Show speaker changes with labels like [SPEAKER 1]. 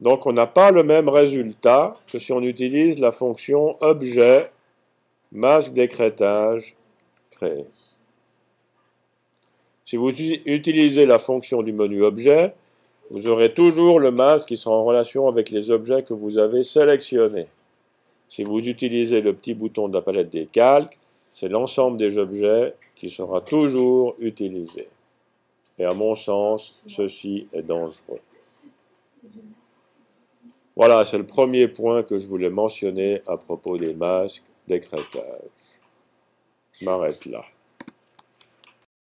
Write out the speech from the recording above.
[SPEAKER 1] Donc on n'a pas le même résultat que si on utilise la fonction objet, masque d'écrêtage créé. Si vous utilisez la fonction du menu objet, vous aurez toujours le masque qui sera en relation avec les objets que vous avez sélectionnés. Si vous utilisez le petit bouton de la palette des calques, c'est l'ensemble des objets qui sera toujours utilisé. Et à mon sens, ceci est dangereux. Voilà, c'est le premier point que je voulais mentionner à propos des masques d'écrêtage. Je m'arrête là.